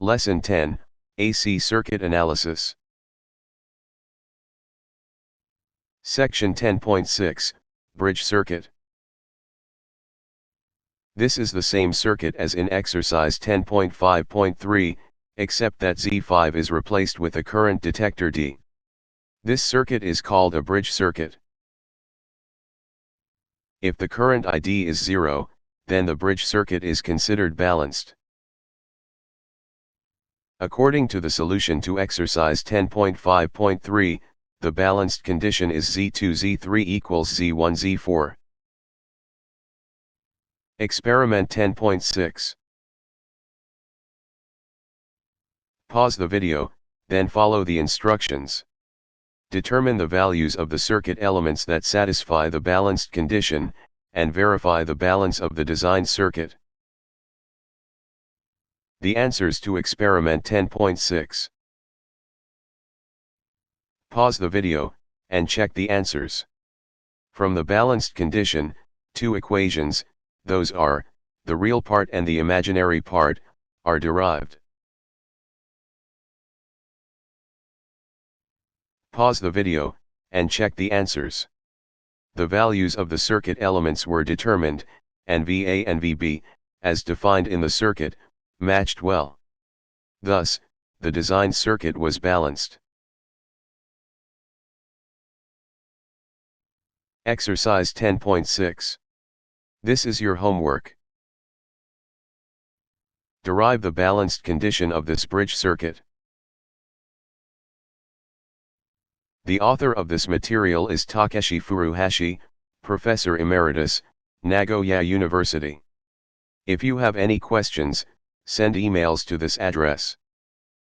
Lesson 10, AC Circuit Analysis. Section 10.6, Bridge Circuit. This is the same circuit as in exercise 10.5.3, except that Z5 is replaced with a current detector D. This circuit is called a bridge circuit. If the current ID is 0, then the bridge circuit is considered balanced. According to the solution to exercise 10.5.3, the balanced condition is Z2 Z3 equals Z1 Z4. Experiment 10.6. Pause the video, then follow the instructions. Determine the values of the circuit elements that satisfy the balanced condition, and verify the balance of the designed circuit. The answers to experiment 10.6. Pause the video, and check the answers. From the balanced condition, two equations, those are, the real part and the imaginary part, are derived. Pause the video, and check the answers. The values of the circuit elements were determined, and VA and VB, as defined in the circuit, matched well. Thus, the designed circuit was balanced. Exercise 10.6. This is your homework. Derive the balanced condition of this bridge circuit. The author of this material is Takeshi Furuhashi, Professor Emeritus, Nagoya University. If you have any questions, send emails to this address.